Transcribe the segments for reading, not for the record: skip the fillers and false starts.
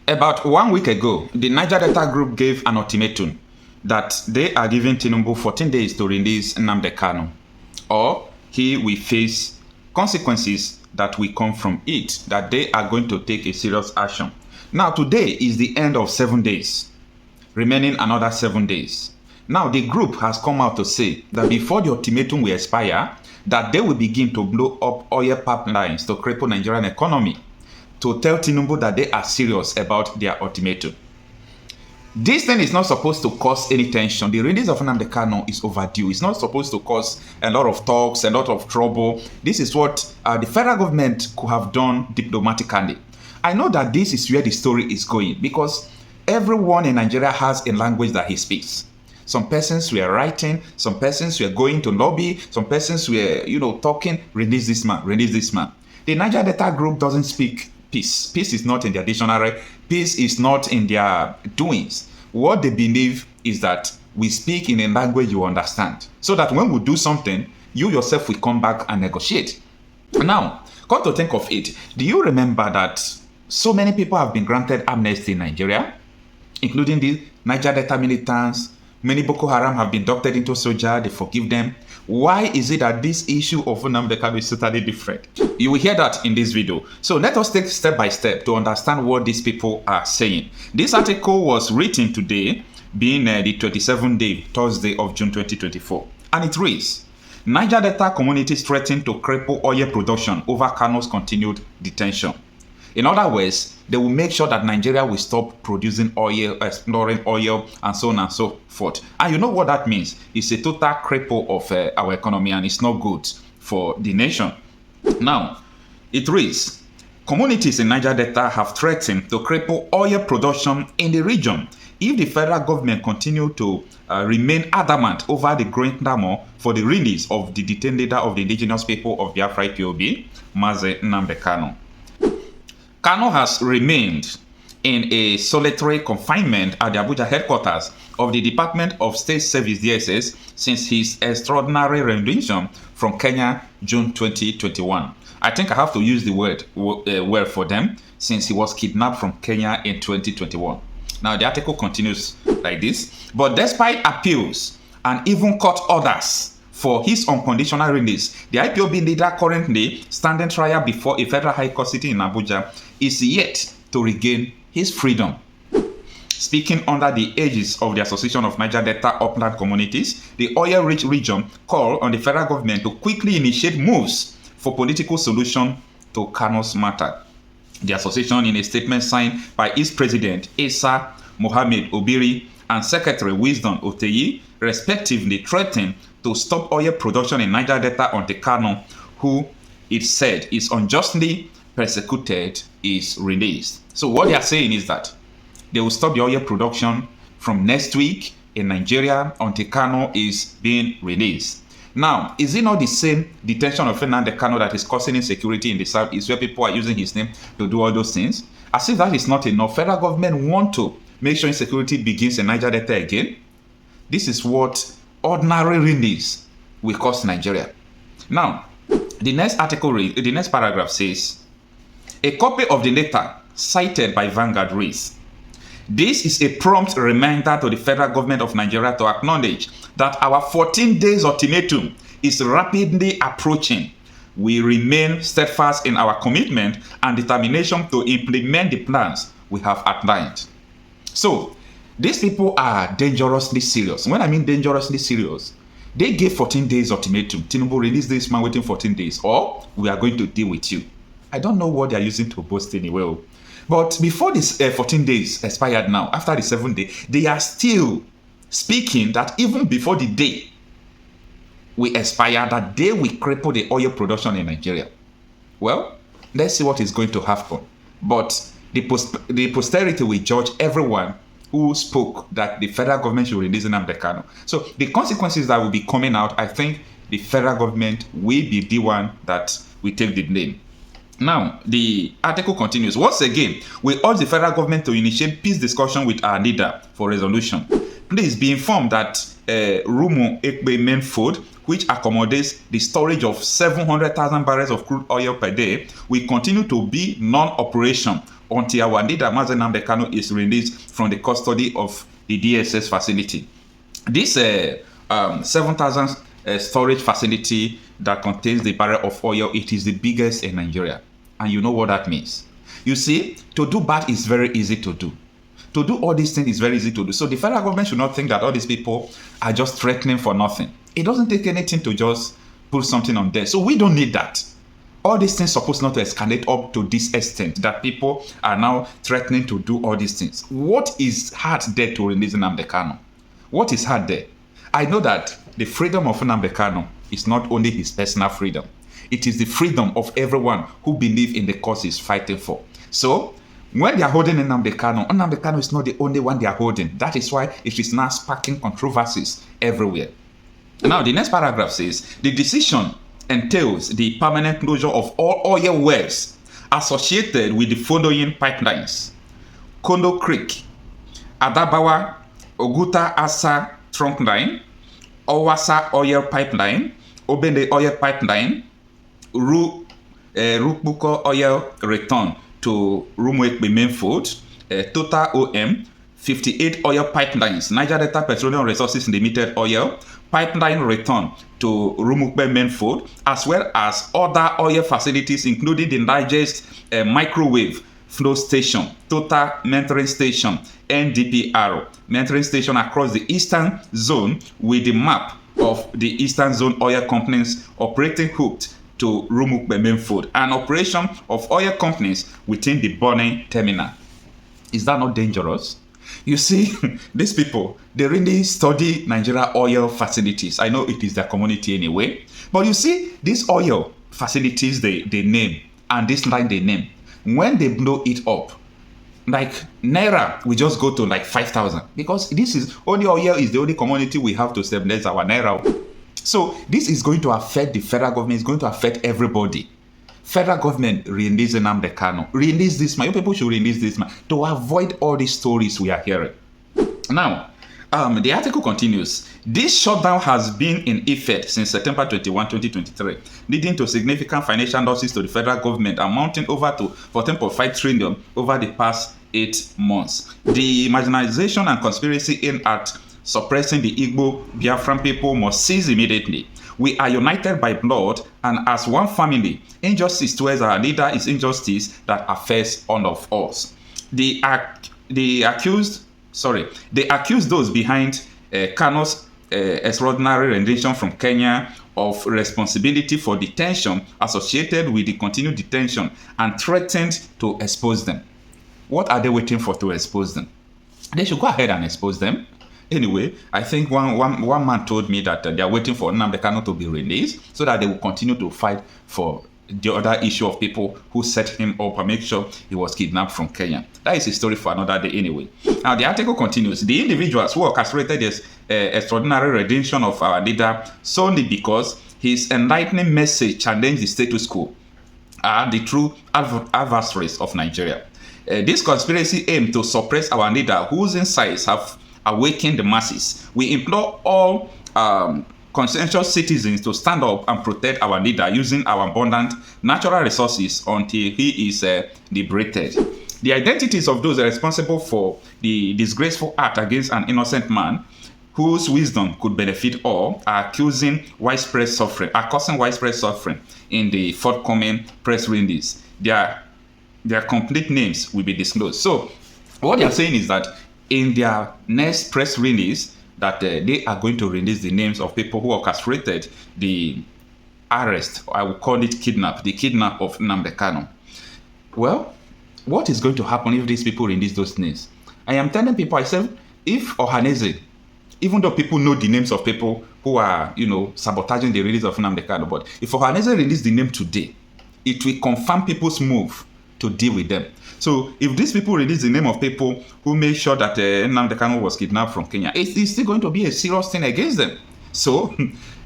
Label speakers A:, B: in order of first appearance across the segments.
A: About 1 week ago, the Niger Delta group gave an ultimatum that they are giving Tinubu 14 days to release Nnamdi Kanu, or he will face consequences that will come from it, that they are going to take a serious action. Now, today is the end of 7 days, remaining another 7 days. Now, the group has come out to say that before the ultimatum will expire, that they will begin to blow up oil pipelines to cripple Nigerian economy, to tell Tinubu that they are serious about their ultimatum. This thing is not supposed to cause any tension. The release of Nnamdi Kanu is overdue. It's not supposed to cause a lot of talks, a lot of trouble. This is what the federal government could have done diplomatically. I know that this is where the story is going, because everyone in Nigeria has a language that he speaks. Some persons were writing, some persons were going to lobby, some persons were, talking, release this man, release this man. The Niger Delta group doesn't speak peace. Peace is not in their dictionary. Peace is not in their doings. What they believe is that we speak in a language you understand, so that when we do something, you yourself will come back and negotiate. Now, come to think of it, do you remember that so many people have been granted amnesty in Nigeria, including the Niger Delta militants? Many Boko Haram have been inducted into soldier, they forgive them. Why is it that this issue of Nnamdi Kanu is totally different? You will hear that in this video. So let us take step by step to understand what these people are saying. This article was written today, being the 27th day, Thursday of June 2024. And it reads, Niger Delta communities threaten to cripple oil production over Kanu's continued detention. In other words, they will make sure that Nigeria will stop producing oil, exploring oil, and so on and so forth. And you know what that means? It's a total cripple of our economy, and it's not good for the nation. Now, it reads, communities in Niger Delta have threatened to cripple oil production in the region if the federal government continue to remain adamant over the growing clamour for the release of the detained leader of the Indigenous People of Biafra, IPOB, Mazi Nnamdi Kanu. Kanu has remained in a solitary confinement at the Abuja headquarters of the Department of State Service DSS since his extraordinary rendition from Kenya, June 2021. I think I have to use the word for them, since he was kidnapped from Kenya in 2021. Now the article continues like this. But despite appeals and even court orders for his unconditional release, the IPOB leader currently standing trial before a federal high court sitting in Abuja is yet to regain his freedom. Speaking under the aegis of the Association of Niger Delta Upland Communities, the oil-rich region called on the federal government to quickly initiate moves for political solution to Kanu's matter. The association, in a statement signed by its president, Issa Mohammed Obiri, and Secretary Wisdom Oteyi, respectively, threatened to stop oil production in Niger Delta until Kanu, who it said is unjustly persecuted, is released. So what they are saying is that they will stop the oil production from next week in Nigeria until Kanu is being released. Now, is it not the same detention of Nnamdi Kanu that is causing insecurity in the southeast, where people are using his name to do all those things? As if that is not enough, federal government want to make sure insecurity begins in Niger Delta again. This is what ordinary release will cost Nigeria. Now, the next paragraph says, a copy of the letter cited by Vanguard reads, this is a prompt reminder to the federal government of Nigeria to acknowledge that our 14 days ultimatum is rapidly approaching. We remain steadfast in our commitment and determination to implement the plans we have outlined. So, these people are dangerously serious. When I mean dangerously serious, they gave 14 days ultimatum. Tinubu, release this man waiting 14 days, or we are going to deal with you. I don't know what they are using to boast anyway. But before this 14 days expired now, after the 7th day, they are still speaking that even before the day we expire, that they will cripple the oil production in Nigeria. Well, let's see what is going to happen. But the posterity will judge everyone who spoke that the federal government should release Nnamdi Kanu. So the consequences that will be coming out, I think the federal government will be the one that will take the blame. Now, the article continues. Once again, we urge the federal government to initiate peace discussion with our leader for resolution. Please be informed that Rumo Ekpe main food, which accommodates the storage of 700,000 barrels of crude oil per day, will continue to be non-operation until our leader Mazi Nnamdi Kanu is released from the custody of the DSS facility. This 7,000 storage facility that contains the barrel of oil, it is the biggest in Nigeria. And you know what that means. You see, to do bad is very easy to do. To do all these things is very easy to do. So the federal government should not think that all these people are just threatening for nothing. It doesn't take anything to just put something on there. So we don't need that. All these things supposed not to escalate up to this extent that people are now threatening to do all these things. What is hard there to release Nnamdi Kanu? What is hard there? I know that the freedom of Nnamdi Kanu is not only his personal freedom. It is the freedom of everyone who believes in the cause he's fighting for. So, when they are holding Nnamdi Kanu is not the only one they are holding. That is why it is now sparking controversies everywhere. Now, the next paragraph says, the decision entails the permanent closure of all oil wells associated with the following pipelines: Kondo Creek, Adabawa, Oguta Asa Trunk Line, Owasa Oil Pipeline, Obende Oil Pipeline, Rukbuko Oil Return to Rumwekbe main food, Total OM, 58 oil pipelines, Niger Delta Petroleum Resources Limited oil, pipeline return to Rumwekbe main food, as well as other oil facilities, including the largest microwave flow station, Total Mentoring Station, NDPR, mentoring station across the eastern zone, with the map of the eastern zone oil companies operating hooked to Rumwekbe main food, and operation of oil companies within the burning terminal. Is that not dangerous? You see, these people, they really study Nigeria oil facilities. I know it is their community anyway, but you see, these oil facilities they name, and this line they name, when they blow it up, like Naira, we just go to like 5,000, because this is only oil is the only commodity we have to stabilize our Naira. So this is going to affect the federal government, it's going to affect everybody. Federal government release Nnamdi Kanu. Release this man. You people should release this man to avoid all these stories we are hearing. Now, the article continues. This shutdown has been in effect since September 21, 2023, leading to significant financial losses to the federal government, amounting over to 14.5 trillion over the past 8 months. The marginalization and conspiracy aimed at suppressing the Igbo Biafran people must cease immediately. We are united by blood, and as one family. Injustice towards our leader is injustice that affects all of us. They accuse those behind Kanu's extraordinary rendition from Kenya of responsibility for detention associated with the continued detention, and threatened to expose them. What are they waiting for to expose them? They should go ahead and expose them. Anyway, I think one man told me that they are waiting for Nnamdi Kanu to be released so that they will continue to fight for the other issue of people who set him up and make sure he was kidnapped from Kenya. That is a story for another day anyway. Now, the article continues. The individuals who orchestrated this extraordinary redemption of our leader solely because his enlightening message challenged the status quo are the true adversaries of Nigeria. This conspiracy aimed to suppress our leader, whose insights have awakened the masses. We implore all conscientious citizens to stand up and protect our leader using our abundant natural resources until he is liberated. The identities of those responsible for the disgraceful act against an innocent man whose wisdom could benefit all are causing widespread suffering in the forthcoming press release. Their complete names will be disclosed. So what they are saying is that in their next press release, that they are going to release the names of people who orchestrated the arrest, I will call it the kidnap of Nnamdi Kanu. Well, what is going to happen if these people release those names? I am telling people, I said, if Ohaneze, even though people know the names of people who are, sabotaging the release of Nnamdi Kanu, but if Ohaneze release the name today, it will confirm people's move to deal with them. So if these people release the name of people who made sure that Nnamdi Kanu was kidnapped from Kenya, it's still going to be a serious thing against them. So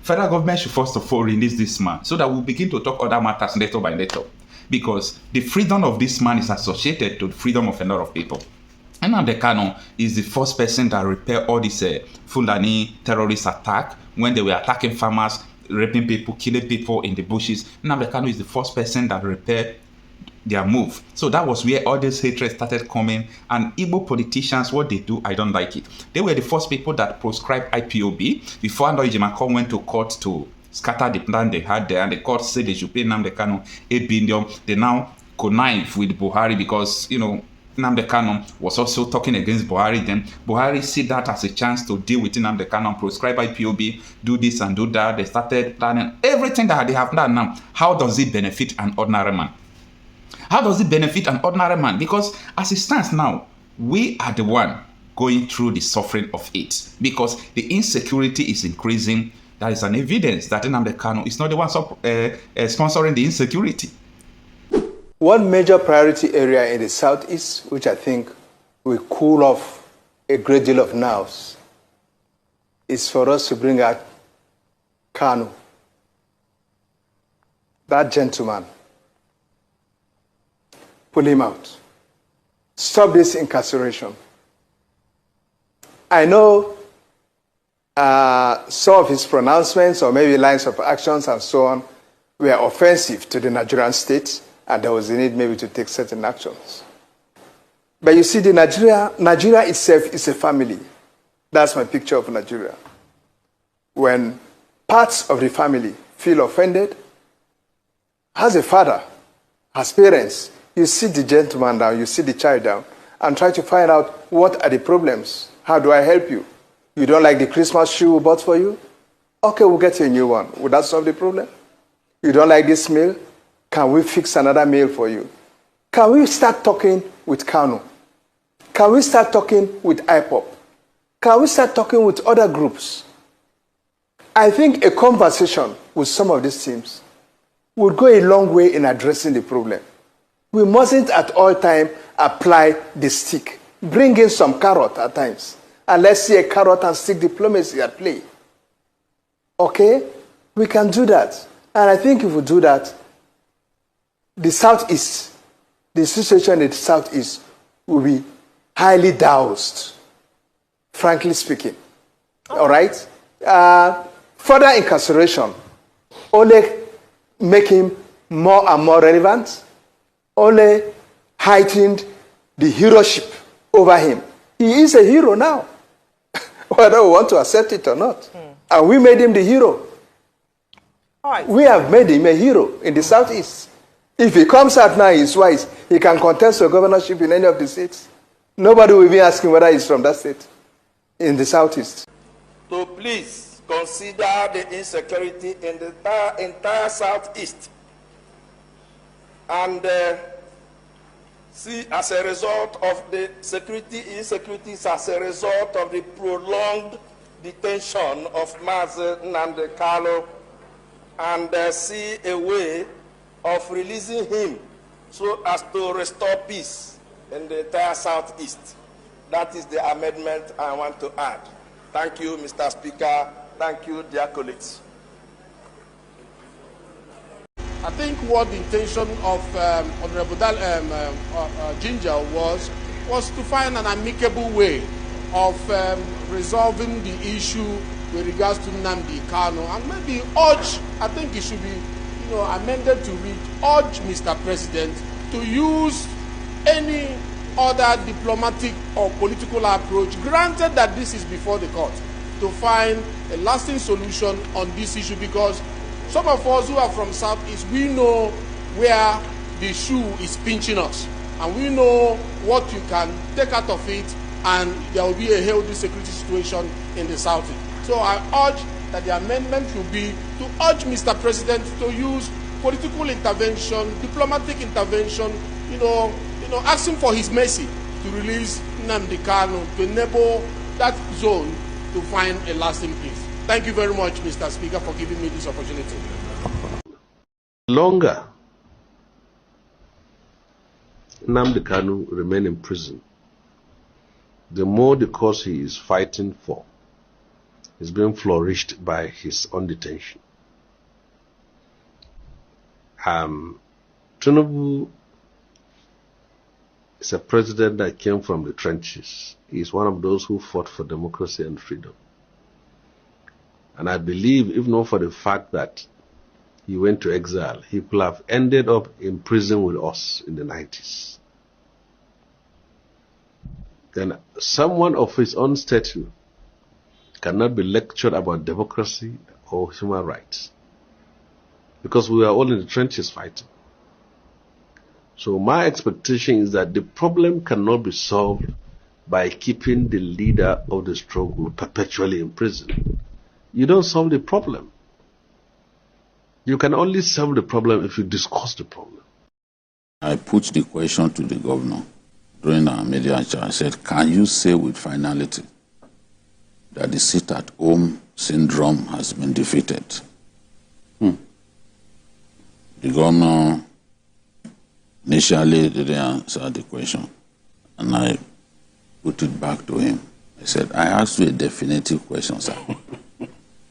A: federal government should first of all release this man so that we'll begin to talk other matters little by little. Because the freedom of this man is associated to the freedom of a lot of people. Nnamdi Kanu is the first person that repelled all this Fulani terrorist attack when they were attacking farmers, raping people, killing people in the bushes. Nnamdi Kanu is the first person that repelled their move. So that was where all this hatred started coming. And Igbo politicians, what they do, I don't like it. They were the first people that proscribed IPOB before Ando Ejimako went to court to scatter the plan they had there, and the court said they should pay Nnamdi Kanu 8 billion. They now connive with Buhari because, you know, Nnamdi Kanu was also talking against Buhari. Then Buhari see that as a chance to deal with Nnamdi Kanu and proscribe IPOB, do this and do that. They started planning everything that they have done now. How does it benefit an ordinary man? How does it benefit an ordinary man? Because as it stands now, we are the one going through the suffering of it because the insecurity is increasing. That is an evidence that Nnamdi Kanu is not the one sponsoring the insecurity.
B: One major priority area in the southeast, which I think will cool off a great deal of nerves, is for us to bring out Kanu, that gentleman. Pull him out. Stop this incarceration. I know some of his pronouncements or maybe lines of actions and so on were offensive to the Nigerian state, and there was a need maybe to take certain actions. But you see, Nigeria itself is a family. That's my picture of Nigeria. When parts of the family feel offended, as a father, as parents, you sit the gentleman down, you sit the child down, and try to find out what are the problems. How do I help you? You don't like the Christmas shoe we bought for you? Okay, we'll get you a new one. Would that solve the problem? You don't like this meal? Can we fix another meal for you? Can we start talking with Kanu? Can we start talking with IPOB? Can we start talking with other groups? I think a conversation with some of these teams would go a long way in addressing the problem. We mustn't at all times apply the stick. Bring in some carrot at times. And let's see a carrot and stick diplomacy at play. Okay? We can do that. And I think if we do that, the southeast, the situation in the southeast will be highly doused, frankly speaking. All right? Further incarceration only make him more and more relevant, only heightened the heroship over him. He is a hero now, whether we want to accept it or not. And we made him the hero.
C: Right.
B: We have made him a hero in the southeast. If he comes out now, he's wise, he can contest for governorship in any of the states. Nobody will be asking whether he's from that state in the southeast.
C: To please consider the insecurity in the entire southeast and see as a result of the insecurities as a result of the prolonged detention of Mazi Nnamdi Kanu and see a way of releasing him so as to restore peace in the entire southeast. That is the amendment I want to add. Thank you, Mr. Speaker. Thank you, dear colleagues.
D: I think what the intention of Honorable Ginger was to find an amicable way of resolving the issue with regards to Nnamdi Kanu, and maybe urge, I think it should be amended to read, urge Mr. President to use any other diplomatic or political approach, granted that this is before the court, to find a lasting solution on this issue, because some of us who are from Southeast, we know where the shoe is pinching us, and we know what you can take out of it, and there will be a healthy security situation in the Southeast. So I urge that the amendment will be to urge Mr. President to use political intervention, diplomatic intervention, asking for his mercy to release Nnamdi Kanu, to enable that zone to find a lasting peace. Thank you very much, Mr. Speaker, for giving me this opportunity.
E: Longer Nnamdi Kanu remain in prison, the more the cause he is fighting for is being flourished by his own detention. Tinubu is a president that came from the trenches. He's one of those who fought for democracy and freedom. And I believe, if not for the fact that he went to exile, he could have ended up in prison with us in the 90s. Then someone of his own stature cannot be lectured about democracy or human rights, because we are all in the trenches fighting. So my expectation is that the problem cannot be solved by keeping the leader of the struggle perpetually in prison. You don't solve the problem. You can only solve the problem if you discuss the problem.
F: I put the question to the governor during our media chat. I said, can you say with finality that the sit-at-home syndrome has been defeated? The governor initially didn't answer the question, and I put it back to him. I said, I asked you a definitive question, sir.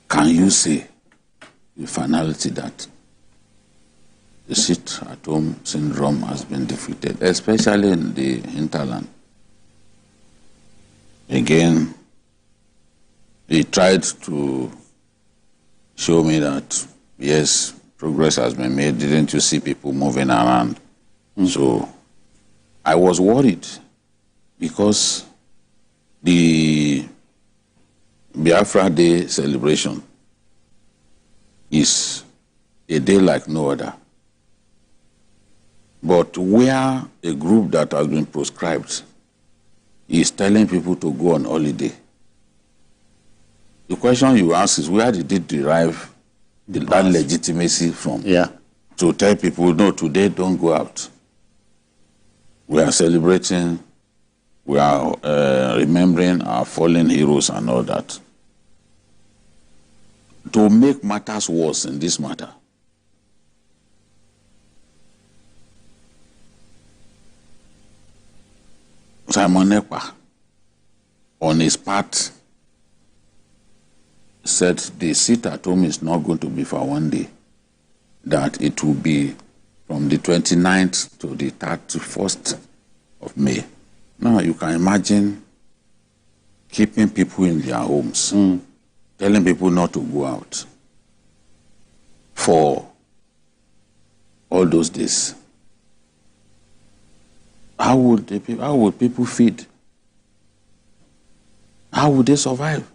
F: Can you say with finality that the sit-at-home syndrome has been defeated, especially in the hinterland? Again, he tried to show me that, yes, progress has been made. Didn't you see people moving around? So I was worried because the Biafra Day celebration is a day like no other. But where a group that has been proscribed is telling people to go on holiday, the question you ask is, where did it derive that legitimacy from?
G: Yeah.
F: To tell people, no, today don't go out. We are celebrating, we are remembering our fallen heroes and all that. To make matters worse in this matter, Simon Ekpa, on his part, said the sit-at-home is not going to be for one day, that it will be from the 29th to the 31st of May. Now you can imagine keeping people in their homes, telling people not to go out for all those days. How would people feed? How would they survive?